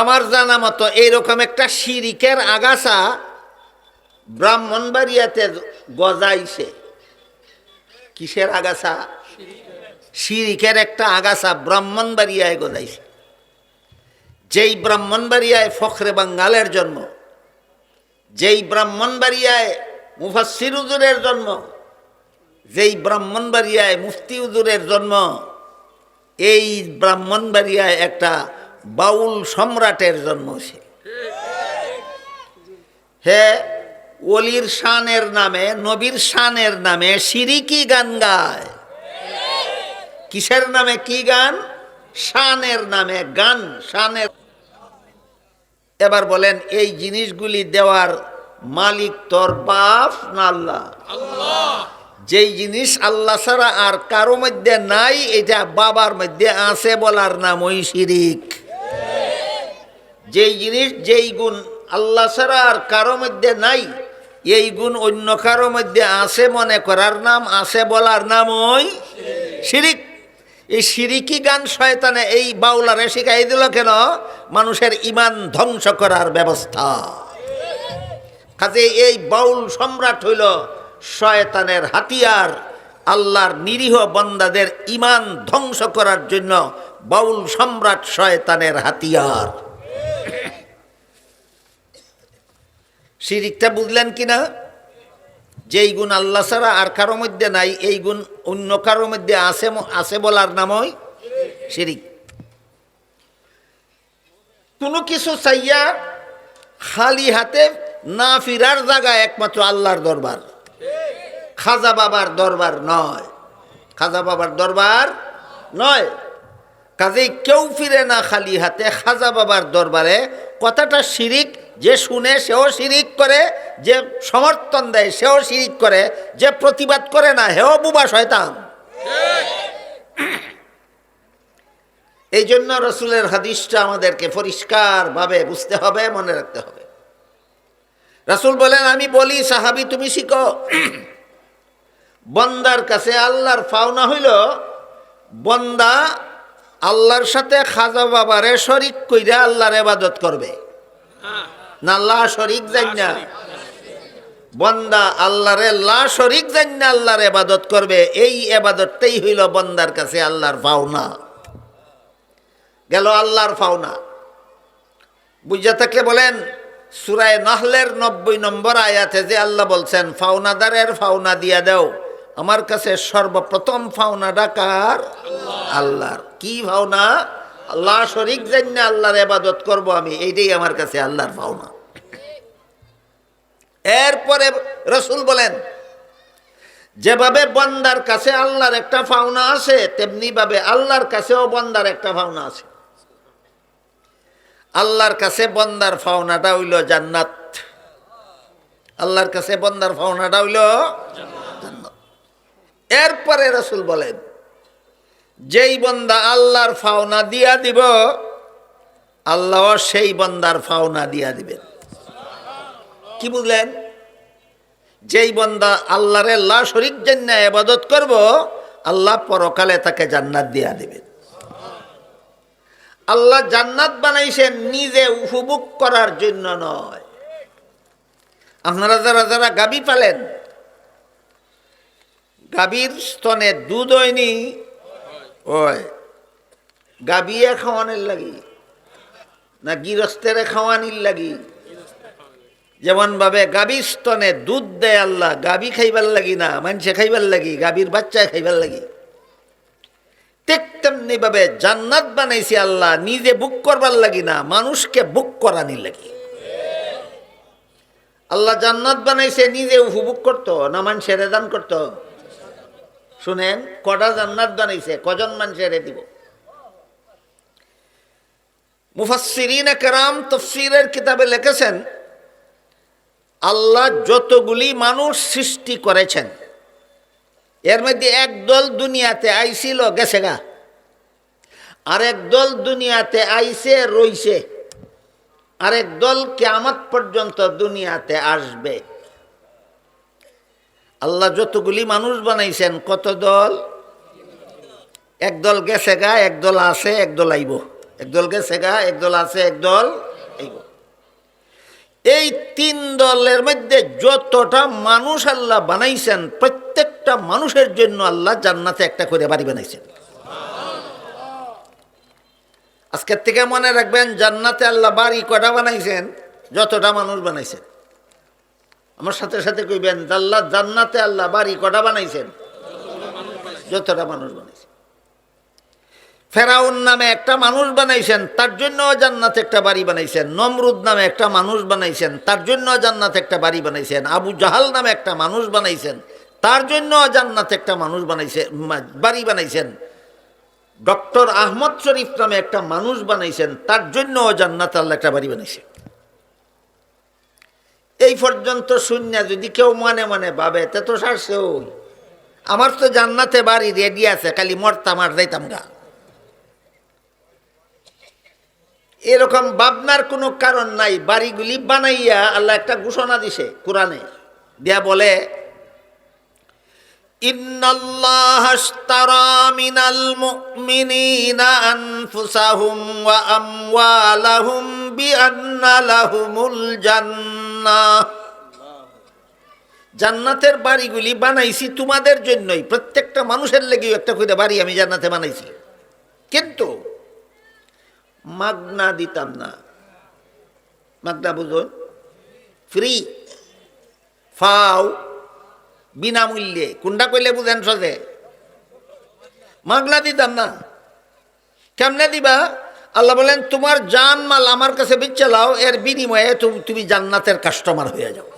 আমার জানা মতো এইরকম একটা শিরিকের আগাছা ব্রাহ্মণবাড়িয়াতে গজাইছে। কিসের আগাছা? শিরিকের একটা আগাছা ব্রাহ্মণবাড়িয়ায় গজাইছে। যেই ব্রাহ্মণবাড়িয়ায় ফখরে বাঙ্গালের জন্ম, যেই ব্রাহ্মণবাড়িয়ায় মুফাসসির হুজুরের জন্ম, যেই ব্রাহ্মণবাড়িয়ায় মুফতি হুজুরের জন্ম, এই ব্রাহ্মণবাড়িয়ায় একটা বাউল সম্রাটের জন্ম। হে ওলির শানের নামে, নবীর শানের নামে শিরিকি গান গায়। কিসের নামে? কি গান? শানের নামে গান, শানের। এবার বলেন, এই জিনিসগুলি দেওয়ার মালিক তোর বাপ না আল্লাহ? যেই জিনিস আল্লাহ ছাড়া আর কারো মধ্যে নাই, এটা বাবার মধ্যে আছে বলার নাম ওই শিরিক। যেই জিনিস, যেই গুণ আল্লাহ ছাড়া আর কারো মধ্যে নাই, এই গুণ অন্য কারো মধ্যে আছে মনে করার নাম, আছে বলার নাম ওই শিরিক। এই শিরিকি গান শয়তানে এই বাউলারে শিখাই দিল কেন? মানুষের ইমান ধ্বংস করার ব্যবস্থা। কাজে এই বাউল সম্রাট হইল শয়তানের হাতিয়ার। আল্লাহর নিরীহ বান্দাদের ইমান ধ্বংস করার জন্য বাউল সম্রাট শয়তানের হাতিয়ার। শিরিকটা বুঝলেন কিনা? যেই গুণ আল্লাহ ছাড়া আর কারো মধ্যে নাই, এই গুণ অন্য কারো মধ্যে আছে বলার নামই শিরিক। কোনো কিছু চাইয়া খালি হাতে না ফিরার জায়গায় একমাত্র আল্লাহর দরবার, খাজা বাবার দরবার নয়। খাজা বাবার দরবার নয়। কাজেই কেউ ফিরে না খালি হাতে খাজা বাবার দরবারে। কথাটা শিরিক। যে শুনে সেও শিরিক করে, যে সমর্থন দেয় সেও শিরিক করে, যে প্রতিবাদ করে না হেও বুবা শয়তান। এই জন্য রসুলের হাদিসটা আমাদেরকে পরিষ্কারভাবে বুঝতে হবে, মনে রাখতে হবে। রাসূল বলেন, আমি বলি সাহাবী তুমি শিখো। বন্দার কাছে আল্লাহর পাওনা হইল, বন্দা আল্লাহর সাথে খাজা বাবারে শরিক কইরা আল্লাহর ইবাদত করবে না। লা শরিক জান্না, বন্দা আল্লাহরে লা শরিক জান্না আল্লাহর ইবাদত করবে। এই ইবাদতটাই হইল বন্দার কাছে আল্লাহর পাওনা। গেল আল্লাহর পাওনা। বুঝা থাকলে বলেন, সূরা নাহলের 90 নম্বর আয়াতে যে আল্লাহ বলছেন, পাওনাদারের পাওনা দিয়া দাও। আমার কাছে সর্বপ্রথম পাওনাটা কার? আল্লাহর। কি পাওনা? আল্লাহ শরিক জান্না আল্লাহর ইবাদত করব আমি, এইটাই আমার কাছে আল্লাহর পাওনা। এরপরে রাসূল বলেন, যেভাবে বান্দার কাছে আল্লাহর একটা পাওনা আছে, তেমনি ভাবে আল্লাহর কাছেও বান্দার একটা পাওনা আছে। আল্লাহর কাছে বান্দার পাওনাটা হইল জান্নাত। আল্লাহর কাছে বান্দার পাওনাটা হইল জান্নাত। এরপরে রাসূল বলেন, যেই বান্দা আল্লাহর পাওনা দিয়া দিব, আল্লাহ সেই বান্দার পাওনা দিয়া দিবেন। কি বুঝলেন? যেই বান্দা আল্লাহরে লা শরিক জান্না ইবাদত করব, আল্লাহ পরকালে তাকে জান্নাত দিয়া দিবেন। আল্লাহ জান্নাত বানাইছেন নিজে উপভোগ করার জন্য নয়। আপনারা যারা যারা গাভী পালেন, গাভীর স্তনে দুধ হয়নি, ওই গাভীয়ে খাওয়ানোর লাগি না গৃহস্থের খাওয়ানির লাগি? যেমন ভাবে গাভীর স্তনে দুধ দেয় আল্লাহ, গাভী খাইবার লাগি না, মানুষে খাইবার লাগি, গাভীর বাচ্চা খাইবার লাগি। ঠিক তেমনি ভাবে জান্নাত বানাইছে আল্লাহ নিজে বুক করবার লাগি না, মানুষকে বুক করানির লাগি। আল্লাহ জান্নাত বানাইছে নিজে উপভোগ করতো না মানুষের দান করতো? শুনেন, কটা জান্নাত বানাইছে, কজন মানুষের দিব? মুফাসসিরিনে কেরাম তাফসীরের কিতাবে লিখেছেন, আল্লাহ যতগুলি মানুষ সৃষ্টি করেছেন, এর মধ্যে একদল দুনিয়াতে আইছিল গেছে গা, আরেক দল দুনিয়াতে আইছে রইছে, আরেক দল কিয়ামত পর্যন্ত দুনিয়াতে আসবে। আল্লাহ যতগুলি মানুষ বানাইছেন, কত দল? একদল গেছে গা, একদল আছে, একদল আইব। একদল গেছে গা, একদল আছে, একদল এই তিন দলের মধ্যে যতটা মানুষ আল্লাহ বানাইছেন প্রত্যেকটা মানুষের জন্য আল্লাহ জান্নাতে একটা করে বাড়ি বানাইছেন। আজকের থেকে মনে রাখবেন, জান্নাতে আল্লাহ বাড়ি কটা বানাইছেন? যতটা মানুষ বানাইছেন। আমার সাথে সাথে কইবেন, আল্লাহ জান্নাতে আল্লাহ বাড়ি কটা বানাইছেন? যতটা মানুষ বানাইছেন। ফেরাউন নামে একটা মানুষ বানাইছেন, তার জন্য জান্নাতে একটা বাড়ি বানাইছেন। নমরুদ নামে একটা মানুষ বানাইছেন, তার জন্য জান্নাতে একটা বাড়ি বানাইছেন। আবু জাহাল নামে একটা মানুষ বানাইছেন, তার জন্য জান্নাতে একটা মানুষ বানাইছে, বাড়ি বানাইছেন। ডক্টর আহমদ শরীফ নামে একটা মানুষ বানাইছেন, তার জন্য জান্নাতে আল্লাহ একটা বাড়ি বানাইছে। এই পর্যন্ত শূন্য যদি কেউ মনে মনে ভাবে, তে তো সারছে, ওই আমার তো জান্নাতে বাড়ি রেডি আছে, খালি মরতাম আর যাইতাম গা। এরকম ভাবনার কোনো কারণ নাই। বাড়িগুলি বানাইয়া আল্লাহ একটা ঘোষণা দিছে কোরআনে, দিয়া বলে, ইন্নাল্লাহা আশতারা মিনাল মুমিনিনা আনফুসাহুম ওয়া আমওয়ালাহুম বিআন্না লাহুমুল জান্নাহ। জান্নাতের বাড়িগুলি বানাইছি তোমাদের জন্যই, প্রত্যেকটা মানুষের লেগেও একটা করে বাড়ি আমি জান্নাতে বানাইছি, কিন্তু মাগনা দিতাম না। মাগনা বুঝুন, ফ্রি, ফাও, বিনামূল্যে। কোনটা কইলে বুঝেন সজে? মাগনা দিতাম না। কেমনে দিবা? আল্লাহ বলেন, তোমার জান মাল আমার কাছে বেচে লাও, এর বিনিময়ে তুমি জান্নাতের কাস্টমার হয়ে যাও।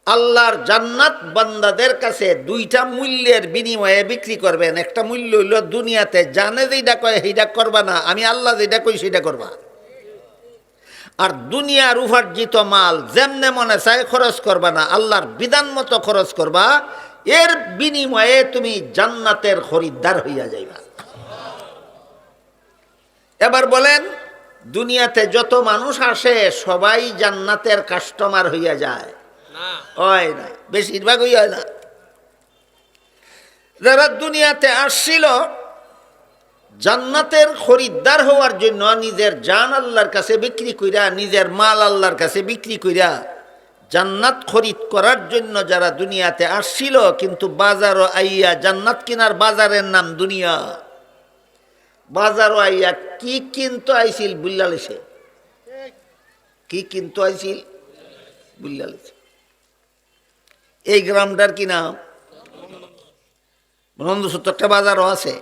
আল্লাহর জান্নাত বান্দাদের কাছে দুইটা মূল্যের বিনিময়ে বিক্রি করবেন। একটা মূল্য হইল দুনিয়াতে জানে যেটা কয় সেইটা করবা না, আমি আল্লাহ যেটা কই সেটা করবা। আর দুনিয়ার উপার্জিত মাল যেমনে মনে চায় খরচ করবা না, আল্লাহর বিধান মতো খরচ করবা, এর বিনিময়ে তুমি জান্নাতের খরিদ্দার হইয়া যাইবা। এবার বলেন, দুনিয়াতে যত মানুষ আসে সবাই জান্নাতের কাস্টমার হইয়া যায়? হয় না, বেশিরভাগই হয় না। যারা দুনিয়াতে আসছিল জান্নাতের খরিদ্দার হওয়ার জন্য, নিজের জান আল্লাহর কাছে বিক্রি কইরা, নিজের মাল আল্লাহর কাছে বিক্রি কইরা জান্নাত খরিদ করার জন্য যারা দুনিয়াতে আসছিল, কিন্তু বাজারও আইয়া, জান্নাত কিনার বাজারের নাম দুনিয়া, বাজারও আইয়া কি কিনতো আইছিল বুল্লালিছে, কি কিনতো আইছিল বুল্লালিছে। এই গ্রামটার কি নাম? নন্দসত্তরটা বাজারও আছে।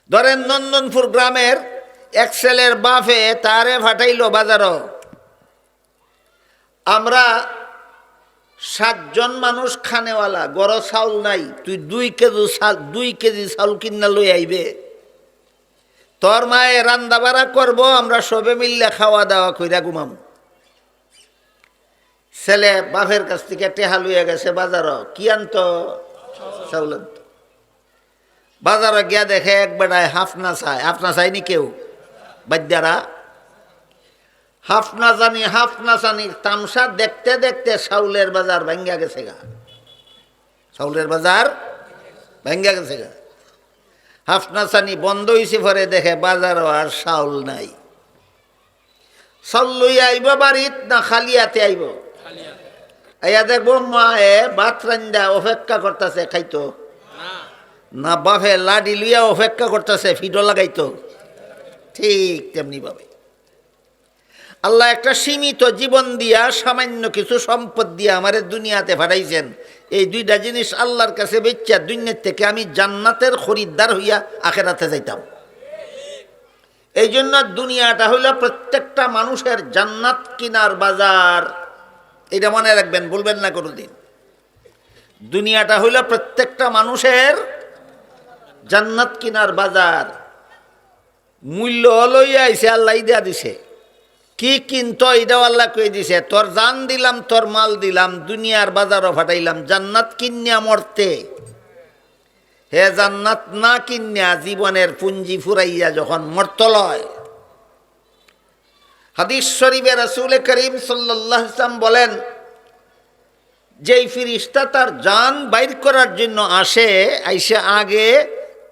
ধরেন নন্দনপুর গ্রামের এক ছেলের বাপে তারে ফাটাইলো বাজারও। আমরা 7 জন মানুষ খানেওয়ালা, গড় চাউল নাই, তুই 2 কেজি চাউল কিনা লই আইবে, তোর মায়ে রান্দা বাড়া করবো, আমরা সবে মিললে খাওয়া দাওয়া কইরা ঘুমাম। ছেলে বাপের কাছ থেকে টেহা লইয়া গেছে বাজারও, কি আনতো? চাউল আনতো। বাজারে গিয়া দেখে এক বেড়ায় হাফনা চায়। হাফনা চায়নি কেউ? বাদ্যারা হাফনা জানি তামসা দেখতে দেখতে চাউলের বাজার ভাঙ্গা গেছে গা। চাউলের বাজার ভাঙ্গা গেছে গা। হাফনা চানি বন্ধ হয়েছে, পরে দেখে বাজারও আর চাউল নাই। চাউল লইয়া আইব বাড়িত না খালিয়াতে আইব? আইয়া দেখবো মায়ে ভাত রান্দা অপেক্ষা করতেছে, খাইতো না? বাপে লাডি লইয়া অপেক্ষা করতেছে, ফিডো লাগাইতো। ঠিক তেমনি ভাবে আল্লাহ একটা সীমিত জীবন দিয়া, সামান্য কিছু সম্পদ দিয়া আমারে দুনিয়াতে পাঠাইছেন। এই দুইটা জিনিস আল্লাহর কাছে বেচা দুনিয়ার থেকে আমি জান্নাতের খরিদ্দার হইয়া আখেরাতে যাইতাম। এই জন্য দুনিয়াটা হইল প্রত্যেকটা মানুষের জান্নাত কিনার বাজার। এটা মনে রাখবেন, বলবেন না কোনোদিন। দুনিয়াটা হইল প্রত্যেকটা মানুষের জান্নাত কিনার বাজার। মূল্য লইয়া আইছে, আল্লাহ দেয়া দিছে। কি কিনতো এটাও আল্লাহ কই দিছে, তোর জান দিলাম, তোর মাল দিলাম, দুনিয়ার বাজারও ফাটাইলাম, জান্নাত কিনিয়া মরতে। হে জান্নাত না কিনিয়া জীবনের পুঞ্জি ফুরাইয়া যখন মরতে লয়। হাদিস শরীফে রাসূল করিম সাল্লাল্লাহু আলাইহি ওয়াসাল্লাম বলেন, যেই ফিরিস্তা তার জান বাইর করার জন্য আসে, আইসে আগে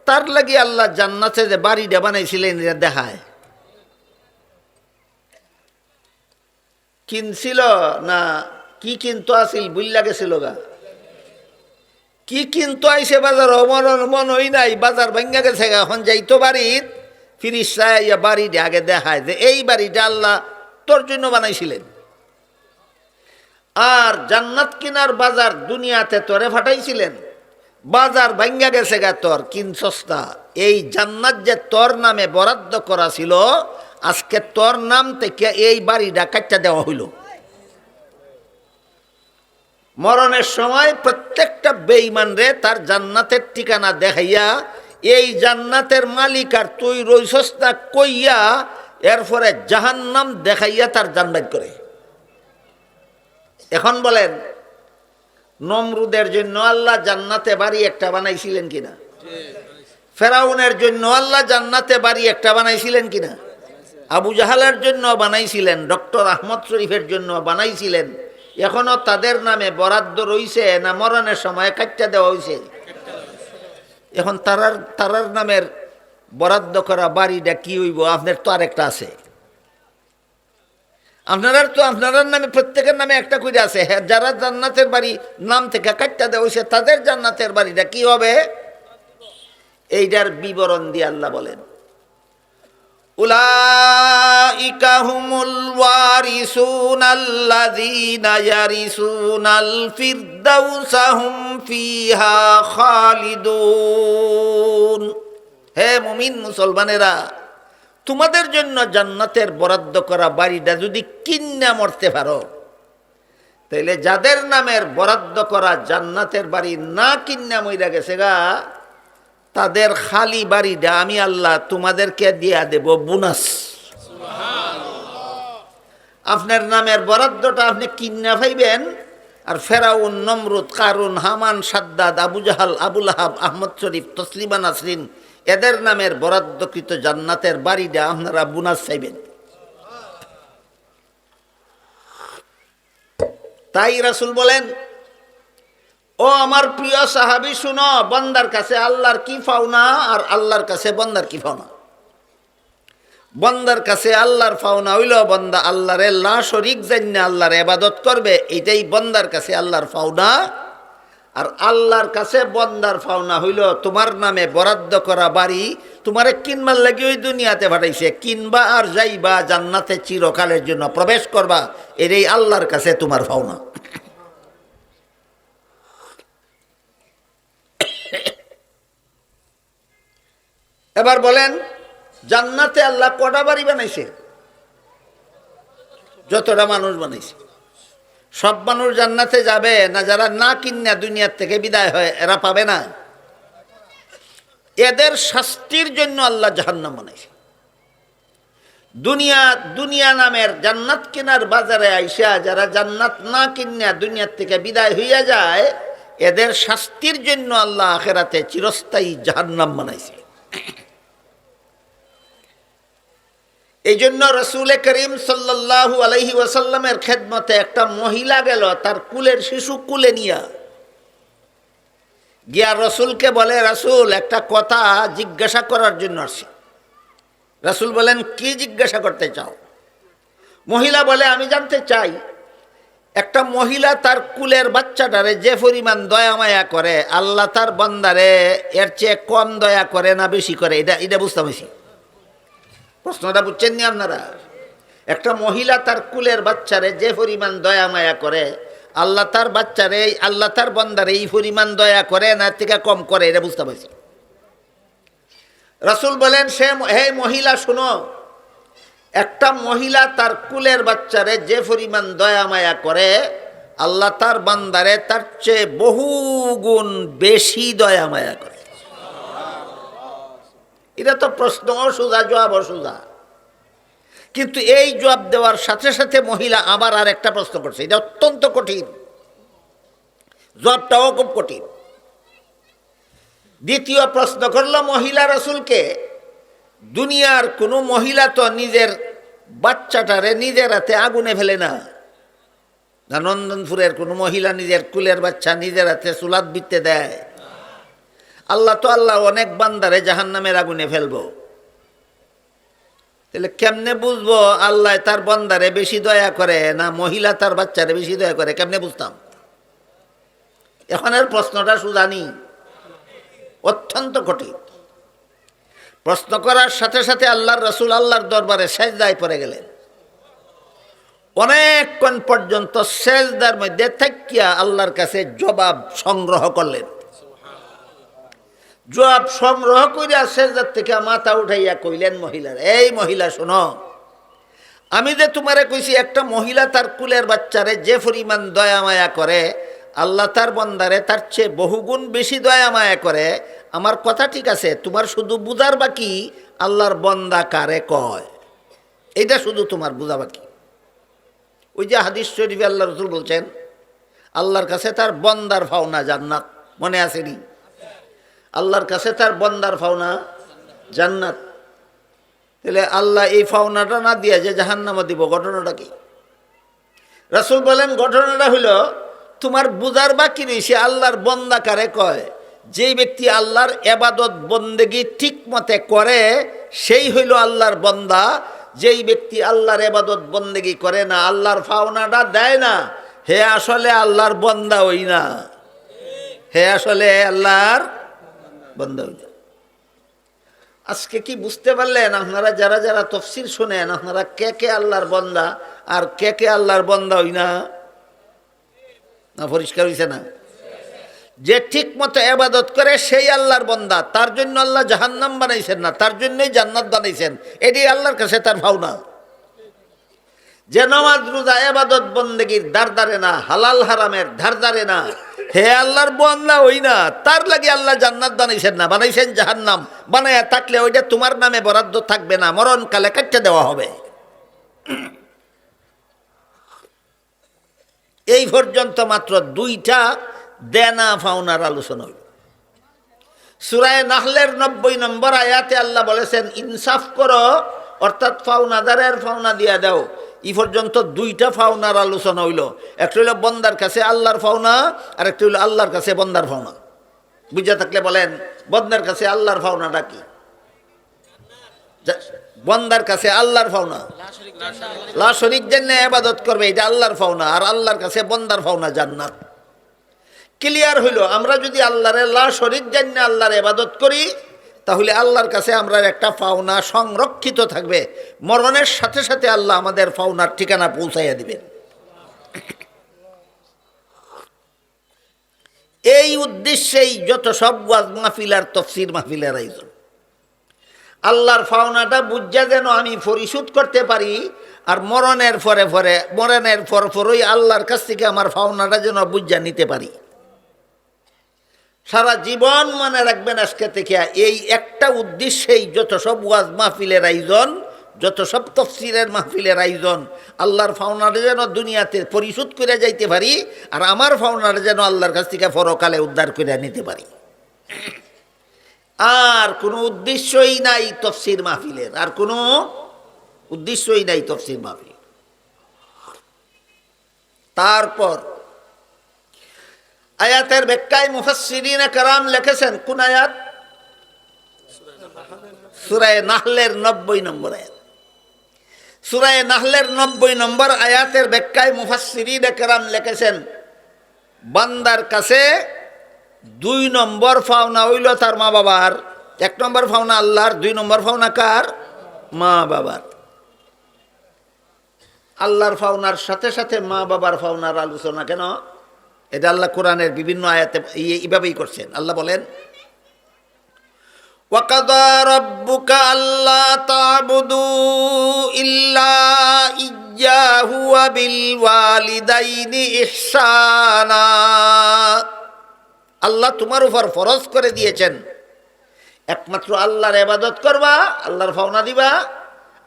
তার লাগি আল্লাহ জান্নাতে যে বাড়িটা বানাইছিলেন এটা দেখায়। কিনছিল না কি কিন্তু আসিল বুঝলা গেছিল গা, কি কিন্তু আইসে বাজার মন হই নাই, বাজার ভাঙ্গা গেছে গা। এখন যাইতো বাড়ির ফিরিস ইয়া বাড়িটা আগে দেখায় যে এই বাড়িটা আল্লাহ তোর জন্য বানাইছিলেন। আর জান্নাত কিনার বাজার দুনিয়াতে তোরে ফাটাইছিলেন, বাজার ভাঙ্গা গেছে গা তোর কিন সস্তা। এই জান্নাত যে তোর নামে বরাদ্দ করা ছিল, আজকে তোর নাম থেকে এই বাড়িটা কাটটা দেওয়া হইল। মরণের সময় প্রত্যেকটা বেঈমান রে তার জান্নাতের ঠিকানা দেখাইয়া এই জান্নাতের মালিক আর তুই রইছস না কইয়া এরপরে জাহান্নাম দেখাইয়া তার জান্নাত করে। এখন বলেন, নমরুদের জন্য আল্লাহ জান্নাতে বাড়ি একটা বানাইছিলেন কিনা? ফেরাউনের জন্য আল্লাহ জান্নাতে বাড়ি একটা বানাইছিলেন কিনা? আবু জাহালের জন্য বানাইছিলেন, ডক্টর আহমদ শরীফের জন্য বানাইছিলেন। এখনো তাদের নামে বরাদ্দ রইছে না মরণের সময় কাটটা দেওয়া হয়েছে? এখন তারার নামের বরাদ্দ করা বাড়িটা কি হইব? আপনার তো আরেকটা আছে, আপনার নামে প্রত্যেকের নামে একটা করে আছে। হ্যাঁ, যারা জান্নাতের বাড়ি নাম থেকে কাটটা দেওয়া হয়েছে তাদের জান্নাতের বাড়িটা কি হবে? এইটার বিবরণ দিয়ে আল্লাহ বলেন, উলাইকা হুমুল ওয়ারিসুনাল্লাযীনা ইয়ারিসুনাল ফিরদাউসা হুম ফিহা খালিদুন। হে মুমিন মুসলমানেরা, তোমাদের জন্য জান্নাতের বরাদ্দ করা বাড়িটা যদি কিন্না মরতে পারো, তাইলে যাদের নামের বরাদ্দ করা জান্নাতের বাড়ি না কিন্না মইরা গেছে গা, তাদের খালি বাড়িটা আমি আল্লাহ তোমাদেরকে দিয়া দেব বোনাস। আপনার নামের বরাদ্দটা আপনি কিন্না পাইবেন, আর ফেরাউন, নমরুদ, কারুন, হামান, সাদ্দাদ, আবু জাহাল, আবুল আহাব, আহমদ শরীফ, তসলিমা নাসরিন এদের নামের বরাদ্দকৃত জান্নাতের বাড়িটা আপনারা বোনাস চাইবেন। তাই রাসূল বলেন, ও আমার প্রিয় সাহাবী শুনো, বান্দার কাছে আল্লাহর কি পাওনা আর আল্লাহর কাছে বান্দার কি পাওনা। বান্দার কাছে আল্লাহর পাওনা হইল বান্দা আল্লাহরে লা শরীক জান্না আল্লাহর ইবাদত করবে, এটাই বান্দার কাছে আল্লাহর পাওনা। আর আল্লাহর কাছে বান্দার পাওনা হইল তোমার নামে বরাদ্দ করা বাড়ি তোমারে কিনবার লাগি ওই দুনিয়াতে পাঠাইছে, কিনবা আর যাইবা জান্নাতে চিরকালের জন্য প্রবেশ করবা, এটাই আল্লাহর কাছে তোমার পাওনা। এবার বলেন, জান্নাতে আল্লাহ কটা বাড়ি বানাইছে? যতটা মানুষ বানাইছে। সব মানুষ জান্নাতে যাবে না? যারা না কিন্না দুনিয়ার থেকে বিদায় হয় এরা পাবে না? এদের শাস্তির জন্য আল্লাহ জাহান্নাম বানাইছে। দুনিয়া নামের জান্নাত কেনার বাজারে আইসা যারা জান্নাত না কিন্না দুনিয়ার থেকে বিদায় হইয়া যায়, এদের শাস্তির জন্য আল্লাহ আখিরাতে চিরস্থায়ী জাহান্নাম বানাইছে। এই জন্য রসুল করিম সাল্লাল্লাহু আলাইহি ওয়াসাল্লামের খেদমতে একটা মহিলা গেল তার কুলের শিশু কুলে নিয়া গিয়া রসুলকে বলে, রাসূল একটা কথা জিজ্ঞাসা করার জন্য আসছি। রাসূল বলেন, কি জিজ্ঞাসা করতে চাও? মহিলা বলে, আমি জানতে চাই একটা মহিলা তার কুলের বাচ্চাটারে যে পরিমাণ দয়া মায়া করে, আল্লাহ তার বান্দারে এর চেয়ে কম দয়া করে না বেশি করে? এটা বুঝতে পারছি। প্রশ্নটা বুঝছেন নি আপনারা? একটা মহিলা তার কুলের বাচ্চারে যে পরিমাণ দয়া মায়া করে, আল্লাহ তার বাচ্চারে, আল্লাহ তার বান্দারে এই পরিমাণ দয়া করে না থেকে কম করে? এটা বুঝতে পারছি। রাসূল বলেন, হে মহিলা শুনো, একটা মহিলা তার কুলের বাচ্চারে যে পরিমাণ দয়া মায়া করে, আল্লাহ তার বান্দারে তার চেয়ে বহু গুণ বেশি দয়া মায়া করে। এটা তো প্রশ্ন অসুজা, জবাব অসুজা। কিন্তু এই জবাব দেওয়ার সাথে সাথে মহিলা আবার আর একটা প্রশ্ন করছে, এটা অত্যন্ত কঠিন, জবাবটাও খুব কঠিন। দ্বিতীয় প্রশ্ন করলো মহিলা রাসূলকে, দুনিয়ার কোনো মহিলা তো নিজের বাচ্চাটারে নিজের হাতে আগুনে ফেলে না। নন্দনপুরের কোনো মহিলা নিজের কুলের বাচ্চা নিজের হাতে চুলাত বিতে দেয়? আল্লাহ অনেক বান্দারে জাহান্নামের আগুনে ফেলবো, তাহলে কেমনে বুঝবো আল্লাহ তার বান্দারে বেশি দয়া করে না মহিলা তার বাচ্চারে বেশি দয়া করে? কেমনে বুঝতাম? এখনের প্রশ্নটা সুজানি অত্যন্ত কঠিন। প্রশ্ন করার সাথে সাথে আল্লাহর রাসূল আল্লাহর দরবারে সেজদায় পড়ে গেলেন। অনেকক্ষণ পর্যন্ত সেজদার মধ্যে থাকিয়া আল্লাহর কাছে জবাব সংগ্রহ করলেন। জবাব সংগ্রহ করিয়া সেজদার থেকে মাথা উঠাইয়া কইলেন মহিলার, এই মহিলা শোনো, আমি যে তোমারে কইছি একটা মহিলা তার কুলের বাচ্চারে যে পরিমাণ দয়া মায়া করে, আল্লাহ তার বন্দারে তার চেয়ে বহুগুণ বেশি দয়া মায়া করে। আমার কথা ঠিক আছে, তোমার শুধু বুঝার বাকি আল্লাহর বন্দা কারে কয়, এইটা শুধু তোমার বুঝা বাকি। ওই যে হাদিস শরীফে আল্লাহ রাসূল বলছেন আল্লাহর কাছে তার বন্দার পাওনা জান্নাত, মনে আসেনি? আল্লাহর কাছে তার বন্দার পাওনা জান্নাত। তাহলে আল্লাহ এই পাওনাটা না দিয়ে যে জাহান্নামে দিব, ঘটনাটা কি? রাসূল বলেন ঘটনাটা হইল তোমার বুঝার বাকি রয়েছে আল্লাহর বন্দা কারে কয়। যেই ব্যক্তি আল্লাহর ইবাদত বন্দেগী ঠিক মতে করে সেই হইল আল্লাহর বন্দা। যেই ব্যক্তি আল্লাহর ইবাদত বন্দেগী করে না, আল্লাহর পাওনাটা দেয় না, হে আসলে আল্লাহর বন্দা হই না, হে আসলে আল্লাহর বন্দা হই না। আজকে কি বুঝতে পারলেন আপনারা যারা যারা তাফসীর শুনেন, আপনারা কে কে আল্লাহর বন্দা আর কে কে আল্লাহর বন্দা হই না? না পরিষ্কার হইছে না? যে ঠিক মতো ইবাদত করে সেই আল্লাহর বন্দা, তার জন্য আল্লাহ জাহান্নাম বানাইছেন না, তার জন্যই জান্নাত বানাইছেন। এটাই আল্লাহর কাছে তার পাওনা। যে নামাজ রোজা ইবাদত বন্দেগীর ধারধারে না, হালাল হারামের ধারধারে না, হে আল্লাহর বন্দা হই না, তার লাগি আল্লাহ জান্নাত বানাইছেন না, বানাইছেন জাহান্নাম। বানায়া থাকলে ওইটা তোমার নামে বরাদ্দ থাকবে না, মরণকালে কাটতে দেওয়া হবে। এই পর্যন্ত মাত্র দুইটা দেনা পাওনার আলোচনা হইল। সূরা নাহলের 90 নম্বর আয়াতে আল্লাহ বলেছেন ইনসাফ করো, অর্থাৎ পাওনাদারের পাওনা দিয়া দাও। এই পর্যন্ত দুইটা পাওনার আলোচনা হইল। একটা হইল বন্দার কাছে আল্লাহর পাওনা, আর একটা হইল আল্লাহর কাছে বন্দার পাওনা। বুঝা থাকলে বলেন বন্দার কাছে আল্লাহর পাওনাটা কি? বন্দার কাছে আল্লাহর পাওনা লা শরীক জান্নাত ইবাদত করবে, এটা আল্লাহর পাওনা। আর আল্লাহর কাছে বন্দার পাওনা জান্নাত। ক্লিয়ার হইল, আমরা যদি আল্লাহর লা শরীক জান্নাত আল্লাহর ইবাদত করি তাহলে আল্লাহর কাছে আমরা একটা পাওনা সংরক্ষিত থাকবে। মরণের সাথে সাথে আল্লাহ আমাদের পাওনার ঠিকানা পৌঁছাইয়া দিবেন। এই উদ্দেশ্যেই যত সব ওয়াজ মাহফিল আর তাফসীর মাহফিলের আয়োজন। আল্লাহর পাওনাটা বুঝা যেন আমি পরিশোধ করতে পারি, আর মরণের পরই আল্লাহর কাছ থেকে আমার পাওনাটা যেন বুঝা নিতে পারি। সারা জীবন মনে রাখবেন আজকে থেকে, এই একটা উদ্দেশ্যেই যত সব ওয়াজ মাহফিলের আয়োজন, যত সব তাফসীরের মাহফিলের আয়োজন। আল্লাহর পাওনাটা যেন দুনিয়াতে পরিশোধ করে যাইতে পারি, আর আমার পাওনাটা যেন আল্লাহর কাছ থেকে পরকালে উদ্ধার করে নিতে পারি। আর কোনো উদ্দেশ্যই নাই তাফসীর মাহফিলের, আর কোনো উদ্দেশ্যই নাই তাফসীর মাহফিল। তারপর আয়াতের ব্যাখ্যায় মুফাসসিরিনে কেরাম লিখেছেন, কোন আয়াত? সূরা নাহলের 90 নম্বর আয়াত। সূরা নাহলের 90 নম্বর আয়াতের ব্যাখ্যায় মুফাসসিরিনে কেরাম লিখেছেন, বান্দার কাছে 2 নম্বর পাওনা হইল তার মা বাবার। 1 নম্বর পাওনা আল্লাহর, 2 নম্বর পাওনা কার? মা বাবার। আল্লাহর পাওনার সাথে সাথে মা বাবার পাওনার আলোচনা কেন? এটা আল্লাহ কোরআনের বিভিন্ন আয়াতে এইভাবেই করছেন। আল্লাহ বলেন ওয়াকাদা রাব্বুকা আল্লা তা'বুদু ইল্লা ইয়্যাহু ওয়া বিল ওয়ালিদাইনি ইহসানা। আল্লাহ তোমার উপর ফরজ করে দিয়েছেন একমাত্র আল্লাহর ইবাদত করবা, আল্লাহর পাওনা দিবা,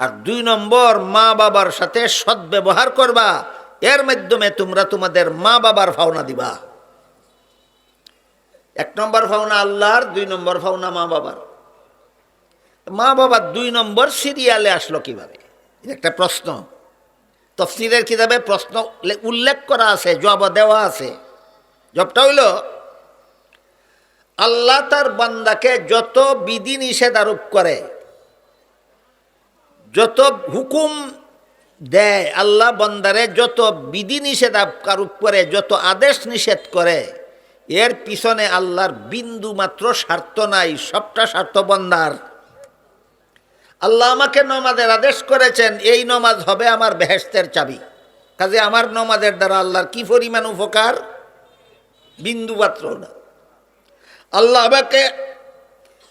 আর 2 নম্বর মা বাবার সাথে সদ্ব্যবহার করবা। এর মাধ্যমে তোমরা তোমাদের মা বাবার পাওনা দিবা। 1 নম্বর পাওনা আল্লাহর, 2 নম্বর পাওনা মা বাবার। মা বাবার 2 নম্বর সিরিয়ালে আসলো কিভাবে? এটা একটা প্রশ্ন। তাফসীরের কিতাবে প্রশ্ন উল্লেখ করা আছে, জবাব দেওয়া আছে। জবাবটা হইল আল্লাহ তার বান্দাকে যত বিধি নিষেধ আরোপ করে, যত হুকুম দেয়, আল্লাহ বান্দারে যত বিধি নিষেধ আরোপ করে, যত আদেশ নিষেধ করে, এর পিছনে আল্লাহর বিন্দু মাত্র স্বার্থ নাই, সবটা স্বার্থ বান্দার। আল্লাহ আমাকে নমাজের আদেশ করেছেন, এই নমাজ হবে আমার বেহেশতের চাবি। কাজে আমার নমাজের দ্বারা আল্লাহর কি পরিমাণ উপকার, বিন্দু মাত্র না। আল্লাহ আমাকে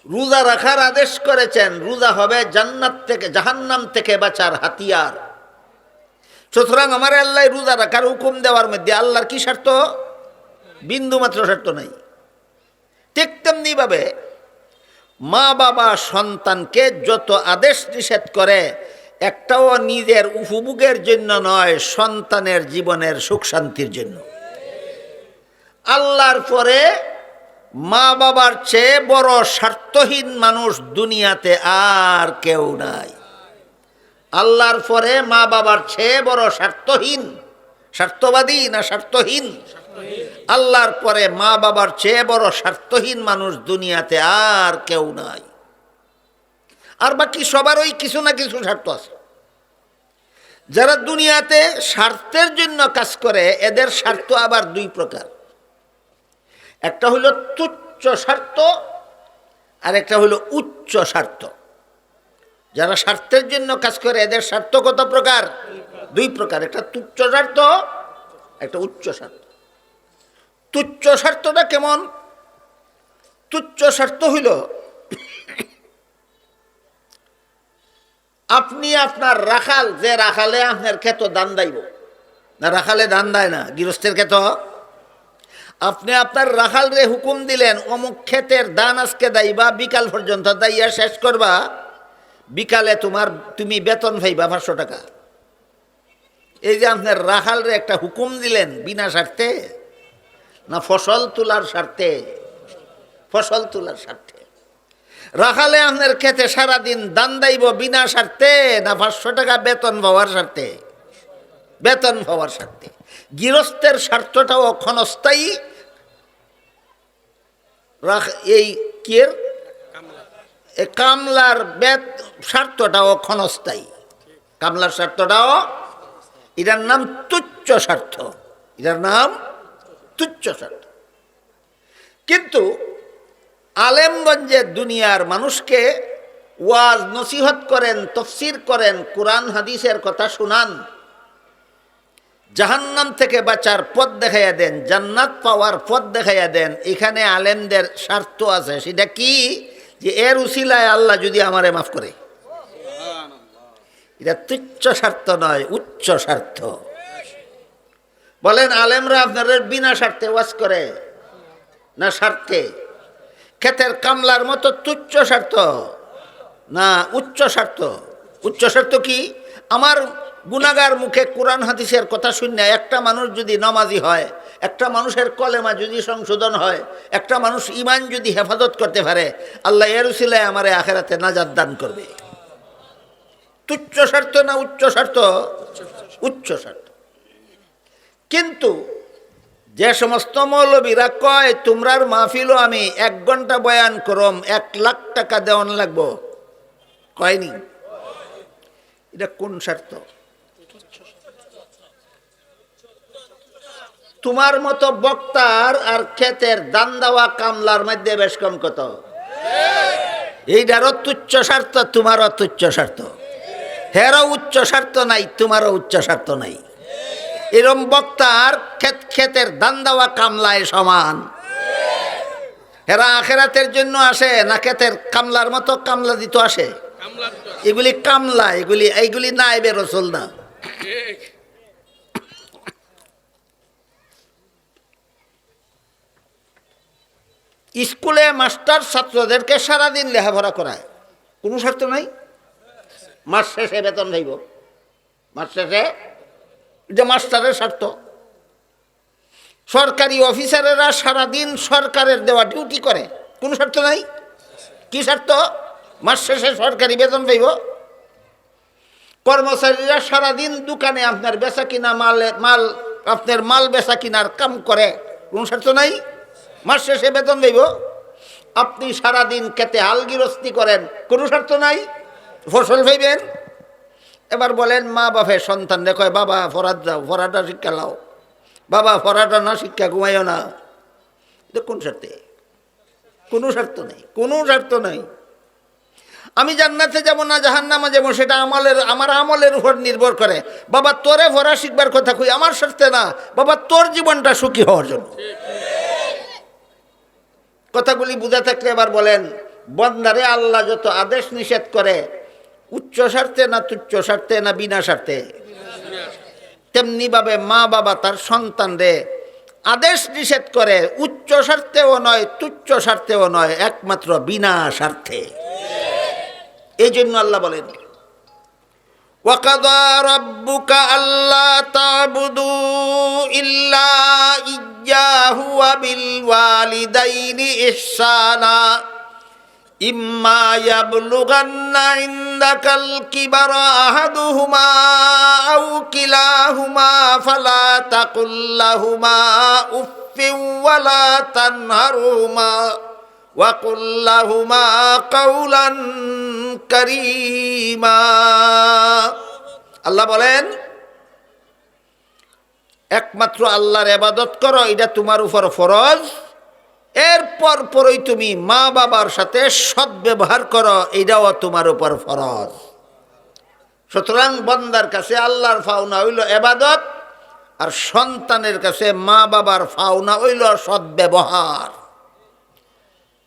রোজা রাখার আদেশ করেছেন, রোজা হবে জান্নাত থেকে, জাহান্নাম থেকে বাঁচার হাতিয়ার। সুতরাং আমার আল্লাহ রোজা রাখার হুকুম দেওয়ার মধ্যে আল্লাহর কি স্বার্থ, বিন্দু মাত্র স্বার্থ নাই। ঠিক তেমনি ভাবে মা বাবা সন্তানকে যত আদেশ নিষেধ করে, একটাও নিজের উপভোগের জন্য নয়, সন্তানের জীবনের সুখ শান্তির জন্য। আল্লাহর পরে মা বাবার চেয়ে বড় স্বার্থহীন মানুষ দুনিয়াতে আর কেউ নাই। আল্লাহর পরে মা বাবার চেয়ে বড় স্বার্থহীন, স্বার্থবাদী না স্বার্থহীন? আল্লাহর পরে মা বাবার চেয়ে বড় স্বার্থহীন মানুষ দুনিয়াতে আর কেউ নাই। আর বাকি সবারই কিছু না কিছু স্বার্থ আছে। যারা দুনিয়াতে স্বার্থের জন্য কাজ করে, এদের স্বার্থ আবার দুই প্রকার। একটা হইল তুচ্ছ স্বার্থ, আর একটা হইল উচ্চ স্বার্থ। যারা স্বার্থের জন্য কাজ করে, এদের স্বার্থ কত প্রকার? দুই প্রকার। একটা তুচ্ছ স্বার্থ, একটা উচ্চ স্বার্থ। তুচ্ছ স্বার্থটা কেমন? তুচ্ছ স্বার্থ হইল আপনি আপনার রাখাল, যে রাখালে আপনার ক্ষেত দান দাইব না, রাখালে দান দেয় না, গৃহস্থের ক্ষেত। আপনি আপনার রাখাল রে হুকুম দিলেন, অমুক ক্ষেতের দান আজকে দাইবা, বিকাল পর্যন্ত দাইয়া শেষ করবা, বিকালে তুমি বেতন পাইবা 500 টাকা। এই যে আপনার রাখাল রে একটা হুকুম দিলেন, বিনা স্বার্থে না ফসল তোলার স্বার্থে? ফসল তোলার স্বার্থে। রাখালে আপনার ক্ষেতে সারাদিন দান দাইব বিনা স্বার্থে, না 500 টাকা বেতন পাওয়ার স্বার্থে? বেতন পাওয়ার স্বার্থে। গৃহস্থের স্বার্থটাও ক্ষণস্থায়ী, এই কিয়ের কামলার স্বার্থটাও ক্ষণস্থায়ী। কামলার স্বার্থটাও, এটার নাম তুচ্ছ স্বার্থ, এটার নাম তুচ্ছ স্বার্থ। কিন্তু আলেমগঞ্জে দুনিয়ার মানুষকে ওয়াজ নসিহত করেন, তফসির করেন, কোরআন হাদিসের কথা শুনান, জাহান্নাম থেকে বাঁচার পথ দেখাইয়া দেন, জান্নাত পাওয়ার পথ দেখাইয়া দেন। এখানে আলেমদের স্বার্থ আছে। সেটা কি? যে এর উসিলায় আল্লাহ যদি আমারে মাফ করে। এটা তুচ্ছ স্বার্থ নয়, উচ্চ স্বার্থ। বলেন, আলেমরা আপনাদের বিনা স্বার্থে ওয়াজ করে না স্বার্থে? ক্ষেতের কামলার মতো তুচ্ছ স্বার্থ না উচ্চ স্বার্থ? উচ্চ স্বার্থ কি? আমার গুনাহগার মুখে কোরআন হাদিসের কথা শুনে একটা মানুষ যদি নামাজি হয়, একটা মানুষের কলেমা যদি সংশোধন হয়, একটা মানুষ ঈমান যদি হেফাজত করতে পারে, আল্লাহ এর উসিলায় আমারে আখিরাতে নাজাত দান করবে। তুচ্ছ স্বার্থ না উচ্চ স্বার্থ? উচ্চ স্বার্থ। কিন্তু যে সমস্ত মৌলবীরা কয় তোমরার মাহফিলও আমি 1 ঘন্টা বয়ান করম, 1 লাখ টাকা দেওয়ান লাগবো, কয়নি? এটা কোন স্বার্থ? তোমার মতো বক্তার আর ক্ষেতের দান দেওয়া কামলার মধ্যে বেশ কম কত? এইটারও তুচ্ছ স্বার্থ, তোমারও তুচ্ছ স্বার্থ। হেরও উচ্চ স্বার্থ নাই, তোমারও উচ্চ স্বার্থ নাই। এরম বক্তার ক্ষেতের দান দেওয়া কামলায় সমান। এরা আখেরাতের জন্য আসে না ক্ষেতের কামলার মতো কামলা দিতে আসে? এগুলি কামলা, এইগুলি নাইবে রাসূল না। স্কুলে মাস্টার ছাত্রদেরকে সারাদিন লেখাপড়া করায়, কোনো স্বার্থ নাই। মাস শেষে বেতন দেব, মাস শেষে, এটা মাস্টারের স্বার্থ। সরকারি অফিসারেরা সারাদিন সরকারের দেওয়া ডিউটি করে, কোনো স্বার্থ নাই। কি স্বার্থ? মাস শেষে সরকারি বেতন পাইব। কর্মচারীরা সারাদিন দোকানে আপনার বেচা কিনা আপনার মাল বেচা কিনার কাম করে, কোনো স্বার্থ নাই। মাস শেষে বেতন পাইব। আপনি সারাদিন খেতে হালগিরস্তি করেন, কোনো স্বার্থ নাই, ফসল পাইবেন। এবার বলেন মা বাপের সন্তান দেখো, বাবা ফরাত যাও, ফরাটা শিক্ষা লাও, বাবা ফরাটা না শিক্ষা ঘুমাইও না, এটা কোন স্বার্থে? কোনো স্বার্থ নেই, কোনো স্বার্থ নেই। আমি জান্নাতে যাব না জাহান্নামে যাব সেটা আমার আমলের উপর নির্ভর করে। বাবা তোরে ফরা শিখবার কথা কই, আমার স্বার্থে না, বাবা তোর জীবনটা সুখী হওয়ার জন্য। কথাগুলি বুঝা থাকলে এবার বলেন, বন্দারে আল্লাহ যত আদেশ নিষেধ করে উচ্চ স্বার্থে না তুচ্ছ স্বার্থে না বিনা স্বার্থে, তেমনি ভাবে মা বাবা তার সন্তানরে আদেশ নিষেধ করে উচ্চ স্বার্থেও নয় তুচ্ছ স্বার্থেও নয়, একমাত্র বিনা স্বার্থে। এই জন্য আল্লাহ বলেন ওয়াকাযা রাব্বুকা আল্লা তা'বুদু ইল্লা ইয়্যাহু ওয়া বিল ওয়ালিদাইনি ইহসানা ইম্মা ইয়াবলুগান্না ইনদাকাল কিবারা আহাদুহুমা আও কিলাহুমা ফালা তাকুল লাহুমা উফফিন ওয়া লা তানহারহুমা ওয়া কুল লাহুমা কাওলান কারীমা। আল্লাহ বলেন একমাত্র আল্লাহর ইবাদত করো, এটা তোমার উপর ফরজ। এরপর পরই তুমি মা বাবার সাথে সদ্ব্যবহার করো, এটাও তোমার উপর ফরজ। সুতরাং বান্দার কাছে আল্লাহর পাওনা হইল ইবাদত, আর সন্তানের কাছে মা বাবার পাওনা হইল সদ্ব্যবহার।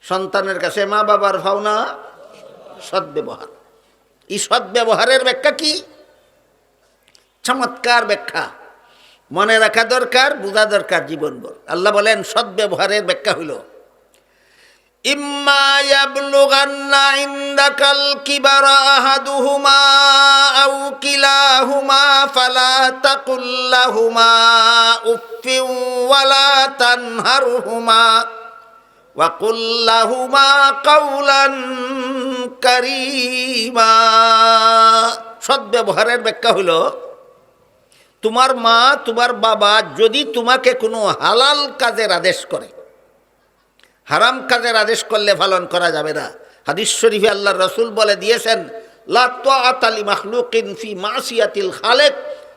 সন্তানের কাছে মা বাবার পাওনা সদ্ব্যবহার। এই সদ্ব্যবহারের ব্যাখ্যা কি? চমৎকার ব্যাখ্যা, মনে রাখা দরকার, বোঝা দরকার জীবনভর। আল্লাহ বলেন সদ্ব্যবহারের ব্যাখ্যা হইল ইম্মা ইয়াবলুগান্না ইনদাকাল কিবারা আহাদুহুমা আও কিলাহুমা ফালা তাকুল লাহুমা উফফিন ওয়া লা তানহারহুমা ওয়া কুল লাহুমা কাওলান কারীমা। সদ্ব্যবহারের ব্যাখ্যা হইল তোমার মা তোমার বাবা যদি তোমাকে কোনো হালাল কাজের আদেশ করে, হারাম কাজের আদেশ করলে পালন করা যাবে না। হাদিস শরীফে আল্লাহর রাসূল বলে দিয়েছেন লা তাআতা লি মাখলুকিন ফি মাসিয়াতিল খালিক,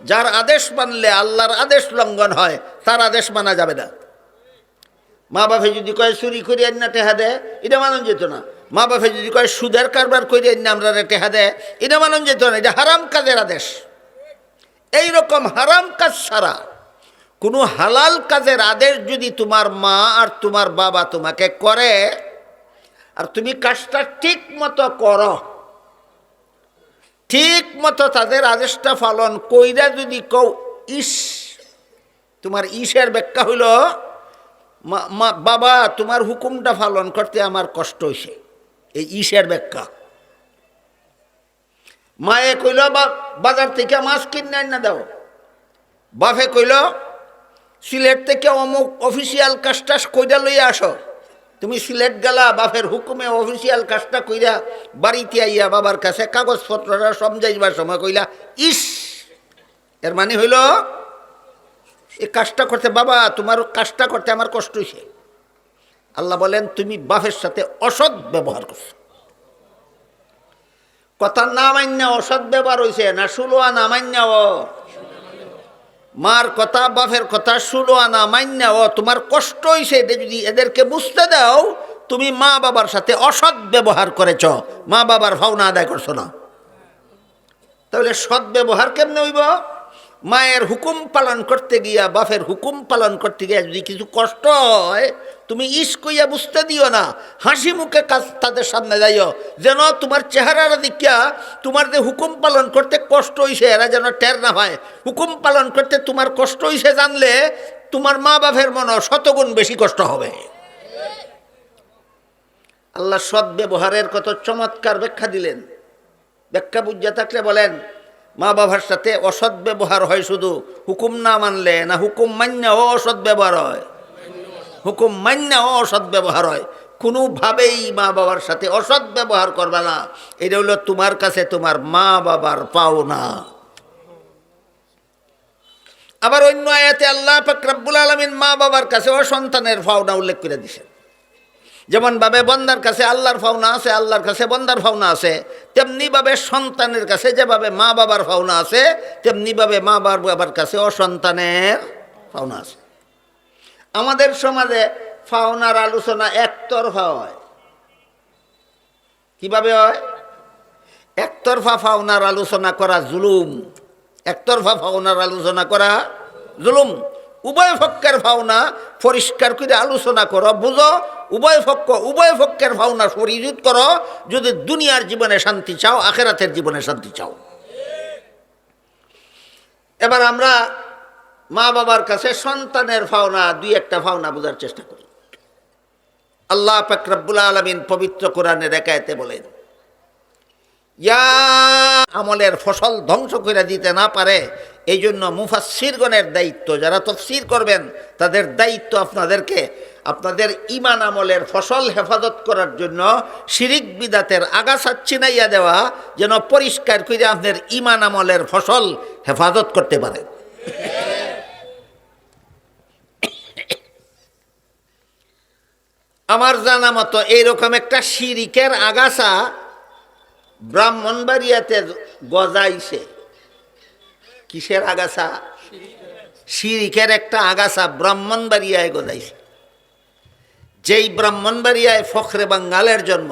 যার আদেশ মানলে আল্লাহর আদেশ লঙ্ঘন হয় তার আদেশ মানা যাবে না। মা বাপে যদি কয় চুরি করে আন না টেহা দেয়, এটা মানন যেত না। মা বাপে যদি কয় সুদের কারবার করে আন না আমরা টেহা দেয়, এটা মানন যেত না, এটা হারাম কাজের আদেশ। এই রকম হারাম কাজ ছাড়া কোনো হালাল কাজের আদেশ যদি তোমার মা আর তোমার বাবা তোমাকে করে, আর তুমি কাজটা ঠিক মতো করো, ঠিক মতো তাদের আদেশটা পালন কইরা যদি কও ইস, তোমার ইসের ব্যাখ্যা হইল বাবা তোমার হুকুমটা পালন করতে আমার কষ্ট হইছে, এই ইসের ব্যাখ্যা। মায়ে কইল বাজার থেকে মাছ কিনে না দাও, বাপে কইল সিলেট থেকে অমুক অফিসিয়াল কাজটা কইরা লইয়া আসো, তুমি সিলেট গেলা বাপের হুকুমে অফিসিয়াল কাজটা কইরা বাড়িতে আইয়া বাবার কাছে কাগজপত্রটা সমঝাইবার সময় কইলা ইস, এর মানে হইল এই কাজটা করতে বাবা তোমার কাজটা করতে আমার কষ্ট হইছে। আল্লাহ বলেন তুমি বাপের সাথে অসৎ ব্যবহার করছো। কথা না মান্য অসৎ ব্যবহার হয়েছে না ষোলো আনা মান্য, মার কথা বাপের কথা ষোলো আনা মান্য তোমার কষ্ট হয়েছে, যদি এদেরকে বুঝতে দাও তুমি মা বাবার সাথে অসৎ ব্যবহার করেছ, মা বাবার ভাওনা আদায় করছো না। তাহলে সৎ ব্যবহার কেমনে হইব? মায়ের হুকুম পালন করতে গিয়া বাপের হুকুম পালন করতে গিয়া যদি কিছু কষ্ট হয় তুমি ইস কইয়া বুঝতে দিও না, হাসি মুখে কাজ তাদের সামনে যাইও, যেন তোমার চেহারার দিকিয়া তোমার যে হুকুম পালন করতে কষ্ট হইছে এরা যেন টের না হয়। হুকুম পালন করতে তোমার কষ্ট হইছে জানলে তোমার মা বাপের মনে শতগুণ বেশি কষ্ট হবে। আল্লাহ সৎ ব্যবহারের কত চমৎকার ব্যাখ্যা দিলেন। ব্যাখ্যা বুঝা থাকলে বলেন মা বাবার সাথে অসৎ ব্যবহার হয় শুধু হুকুম না মানলে, না হুকুম মান্যও অসৎ ব্যবহার হয়? হুকুম মান্যও অসৎ ব্যবহার হয়। কোনোভাবেই মা বাবার সাথে অসৎ ব্যবহার করবে না, এটা হলো তোমার কাছে তোমার মা বাবার পাওনা। আবার অন্য আয়াতে আল্লাহ পাক রব্বুল আলামিন মা বাবার কাছে ও সন্তানের পাওনা উল্লেখ করে দিয়েছেন। যেমন ভাবে বন্দার কাছে আল্লাহর পাওনা আছে, আল্লাহর কাছে বন্দার পাওনা আছে, তেমনি ভাবে সন্তানের কাছে যেভাবে মা বাবার পাওনা আছে, তেমনি ভাবে মা বাবার কাছে অসন্তানের পাওনা আছে। আমাদের সমাজে পাওনার আলোচনা একতরফা হয়। কিভাবে হয়? একতরফা পাওনার আলোচনা করা জুলুম, একতরফা পাওনার আলোচনা করা জুলুম। উভয় পক্ষের পাওনা পরিষ্কার করে আলোচনা করো, বুঝো, উভয় পক্ষের পাওনা পরিশোধ করো, যদি দুনিয়ার জীবনে শান্তি চাও, আখিরাতের জীবনে শান্তি চাও। এবার আমরা মা বাবার কাছে সন্তানের পাওনা দুই একটা পাওনা বোঝার চেষ্টা করি। আল্লাহ পাক রব্বুল আলামিন পবিত্র কোরআনের এক আয়াতে বলেন, ইয়া আমলের ফসল ধ্বংস করে দিতে না পারে, এই জন্য মুফাসসিরগণের দায়িত্ব, যারা তাফসীর করবেন তাদের দায়িত্ব আপনাদেরকে আপনাদের ঈমান আমলের ফসল হেফাজত করার জন্য শিরিক বিদাতের আগাছা ছিনাইয়া দেওয়া, যেন পরিষ্কার করে আপনাদের ঈমান আমলের ফসল হেফাজত করতে পারেন। আমার জানা মতো এইরকম একটা শিরিকের আগাছা ব্রাহ্মণবাড়িয়াতে গজাইছে। কিসের আগাছা? শিরিকের একটা আগাছা ব্রাহ্মণবাড়িয়ায় গজাইছে। যেই ব্রাহ্মণবাড়িয়ায় ফখরে বাঙ্গালের জন্ম,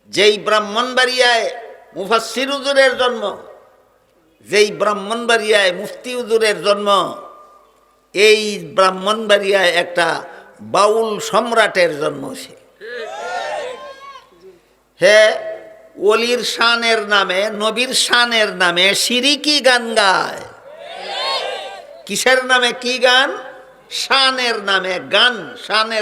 যেই ব্রাহ্মণবাড়িয়ায় মুফাসসির হুজুরের জন্ম, যেই ব্রাহ্মণবাড়িয়ায় মুফতি হুজুরের জন্ম, এই ব্রাহ্মণবাড়িয়ায় একটা বাউল সম্রাটের জন্ম হয়েছে। হ্যাঁ, ওলির শানের নামে, নবীর শানের নামে শিরিকি গান গায়। কিসের নামে কি গান? শানের নামে গান, শানের